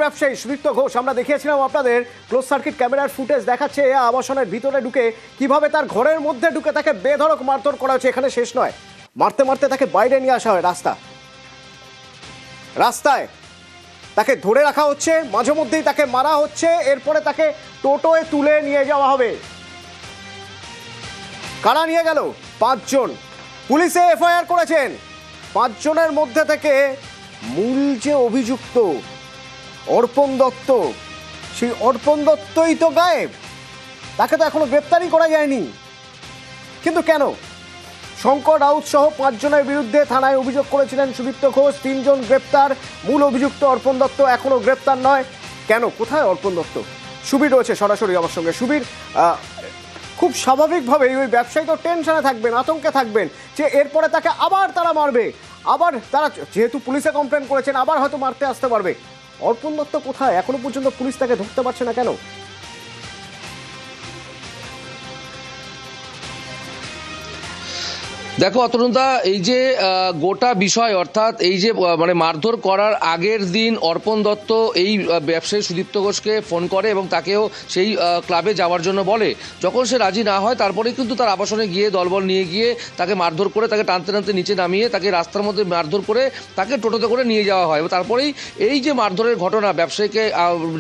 ব্যবসায়ী সুদীপ্ত ঘোষ আমরা দেখিয়েছিলাম আপনাদের ক্লোজ সার্কিট ক্যামেরার ফুটেজ দেখাচ্ছে আবাসনের ভিতরে ঢুকে কিভাবে তার ঘরের মধ্যে ঢুকে তাকে বেধড়ক মারধর করা হচ্ছে। এখানে শেষ নয়, মারতে মারতে তাকে বাইরে নিয়ে আসা হয়, রাস্তায় তাকে ধরে রাখা হচ্ছে, মাঝে মধ্যেই তাকে মারা হচ্ছে, এরপরে তাকে টোটোয় তুলে নিয়ে যাওয়া হবে। কারা নিয়ে গেল? 5 জন। পুলিশে এফআইআর করেছেন। 5 জনের মধ্যে থেকে মূল যে অভিযুক্ত অর্পণ দত্ত, সেই অর্পণ দত্তই তো গায়েব, তাকে তো এখনো গ্রেপ্তারই করা যায়নি। কিন্তু কেন? শঙ্কর রাউত সহ 5 জনের বিরুদ্ধে থানায় অভিযোগ করেছিলেন সুদীপ্ত ঘোষ, 3 জন গ্রেপ্তার, মূল অভিযুক্ত অর্পণ দত্ত এখনো গ্রেপ্তার নয়। কেন? কোথায় অর্পণ দত্ত? সুবীর রয়েছে সরাসরি আমার সঙ্গে। সুবীর, খুব স্বাভাবিকভাবেই ওই ব্যবসায়ী তো টেনশনে থাকবেন, আতঙ্কে থাকবেন যে এরপরে তাকে আবার তারা মারবে, আবার তারা যেহেতু পুলিশে কমপ্লেন করেছেন আবার হয়তো মারতে আসতে পারবে। অর্পণ দত্ত কোথায়? এখনো পর্যন্ত পুলিশ তাকে ধরতে পারছে না কেন? দেখো অতনুদা, এই যে গোটা বিষয়, অর্থাৎ এই যে মানে মারধর করার আগের দিন অর্পণ দত্ত এই ব্যবসায়ী সুদীপ্ত ঘোষকে ফোন করে এবং তাকেও সেই ক্লাবে যাওয়ার জন্য বলে। যখন সে রাজি না হয় তারপরেই কিন্তু তার আবাসনে গিয়ে দলবল নিয়ে গিয়ে তাকে মারধর করে, তাকে টানতে টানতে নিচে নামিয়ে তাকে রাস্তার মধ্যে মারধর করে তাকে টোটোতে করে নিয়ে যাওয়া হয়। এবং তারপরেই এই যে মারধরের ঘটনা, ব্যবসায়ীকে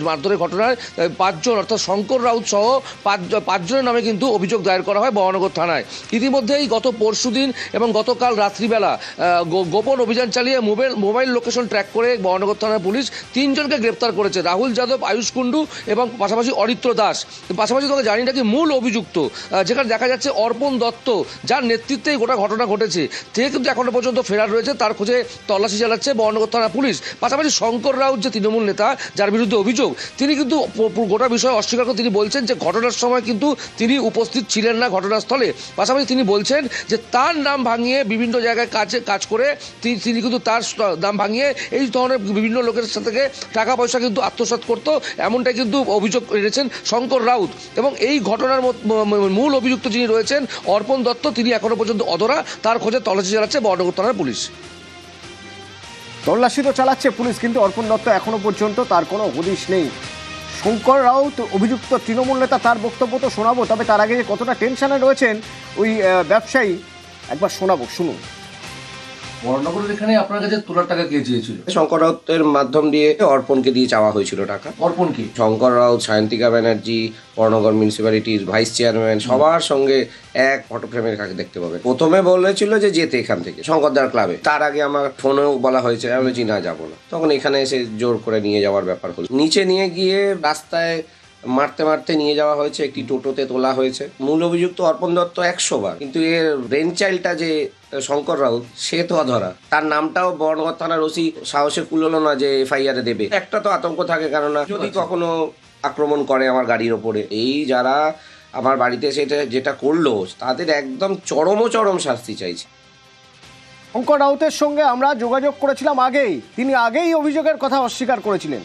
মারধরের ঘটনায় 5 জন অর্থাৎ শঙ্কর রাউত সহ 5 জনের নামে কিন্তু অভিযোগ দায়ের করা হয় বহনগর থানায়। ইতিমধ্যেই গত পরশুদিন এবং গতকাল রাত্রিবেলা গোপন অভিযান চালিয়ে মোবাইল লোকেশন ট্র্যাক করে বহনগর থানার পুলিশ 3 জনকে গ্রেপ্তার করেছে। রাহুল যাদব, আয়ুষ কুণ্ডু এবং পাশাপাশি অরিত্র দাস। পাশাপাশি তোকে জানি না কি মূল অভিযুক্ত, যেখানে দেখা যাচ্ছে অর্পণ দত্ত, যার নেতৃত্বে গোটা ঘটনা ঘটেছে, সে কিন্তু এখনো পর্যন্ত ফেরার রয়েছে। তার খোঁজে তল্লাশি চালাচ্ছে বহনগর থানা পুলিশ। পাশাপাশি শঙ্কর রাউত, যে তৃণমূল নেতা যার বিরুদ্ধে অভিযোগ, তিনি কিন্তু গোটা বিষয় অস্বীকার করে তিনি বলছেন যে ঘটনার সময় কিন্তু তিনি উপস্থিত ছিলেন না ঘটনাস্থলে। পাশাপাশি তিনি বলছেন যে তার নাম ভাঙিয়ে বিভিন্ন জায়গায় কাজ করে তিনি কিন্তু তার নাম ভাঙিয়ে এই ধরনের বিভিন্ন লোকের থেকে টাকা পয়সা কিন্তু আত্মসাৎ করতো, এমনটাই কিন্তু অভিযোগ এনেছেন শঙ্কর রাউত। এবং এই ঘটনার মূল অভিযুক্ত যিনি রয়েছেন অর্পণ দত্ত, তিনি এখনো পর্যন্ত অধরা। তার খোঁজে তল্লাশি চালাচ্ছে বহনগর থানার পুলিশ। তল্লাশি তো চালাচ্ছে পুলিশ, কিন্তু অর্পণ দত্ত এখনো পর্যন্ত তার কোনো হদিশ নেই। শঙ্কর রাউত অভিযুক্ত তৃণমূল নেতা, তার বক্তব্য তো শোনাবো, তবে তার আগে যে কতটা টেনশনে রয়েছেন ওই ব্যবসায়ী একবার শোনাবো, শুনুন। বহনগরের এখানে আপনার কাছে তোলার টাকা কে চেয়েছিল? শঙ্কর রাউতের মাধ্যম দিয়ে অর্পণকে দিয়ে চাওয়া হয়েছিল টাকা। অর্পণ কি? শঙ্কর রাউত, সায়ন্তিকা ব্যানার্জি, বহনগর মিউনিসিপ্যালিটির ভাইস চেয়ারম্যান, সবার সঙ্গে এক ফটো ফ্রেমের কাছে দেখতে পাবে। প্রথমে বলেছিল যে যেতে এখান থেকে শঙ্করদার ক্লাবে, তার আগে আমার ফোনেও বলা হয়েছে, আমি বলেছি না যাবো না। তখন এখানে এসে জোর করে নিয়ে যাওয়ার ব্যাপার হলো। নিচে নিয়ে গিয়ে রাস্তায় মারতে মারতে নিয়ে যাওয়া হয়েছে, একটি টোটোতে তোলা হয়েছে। মূল অভিযুক্ত অর্পণ দত্ত 100 বার, কিন্তু এর ব্রেন চাইল্ডটা যে শঙ্কর রাউত, সে তো অধরা। তার নামটাও বহনগর থানার ওসি সাহসে কুলোলো না যে এফআইআরে দেবে। একটা তো আতঙ্ক থাকে, কেননা যদি কখনো আক্রমণ করে আমার গাড়ির ওপরে। এই যারা আমার বাড়িতে সেটা যেটা করলো তাদের একদম চরম শাস্তি চাইছে। শঙ্কর রাউতের সঙ্গে আমরা যোগাযোগ করেছিলাম আগেই, তিনি আগেই অভিযোগের কথা অস্বীকার করেছিলেন।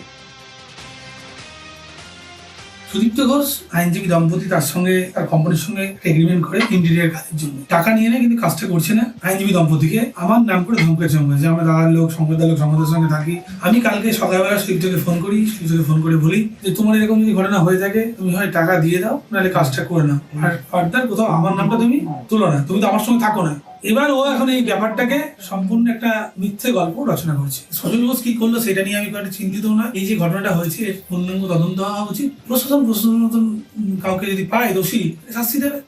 সুদীপ্ত ঘোষ আইনজীবী দম্পতি তার সঙ্গে তার কোম্পানির সঙ্গে এগ্রিমেন্ট করে ইন্টেরিয়ার কাজের জন্য টাকা নিয়ে নেয়, কিন্তু কাজটা করছে না। আইনজীবী দম্পতিকে আমার নাম করে ধমকে চমকে যে আমরা দাদার লোক, সম্প্রদায়ের লোক, সমাজের সঙ্গে থাকি। আমি কালকে সকালবেলা সুদীপ্তকে ফোন করি, সুদীপ্তকে ফোন করে বলি যে তোমার এরকম যদি ঘটনা হয়ে থাকে তুমি হয় টাকা দিয়ে দাও, নাহলে কাজটা করে নাও, আর ফার্দার কোথাও আমার নামটা তুমি তুলো না, তুমি তো আমার সঙ্গে থাকো না। এবার ও এখন এই ব্যাপারটাকে সম্পূর্ণ একটা মিথ্যে গল্প রচনা করছে। সজল ঘোষ কি করলো সেটা নিয়ে আমি একটু চিন্তিত না। এই যে ঘটনাটা হয়েছে এর পূর্ণাঙ্গ তদন্ত হওয়া উচিত। প্রশাসন মতন কাউকে যদি পায় দোষী, শাস্তি দেবে।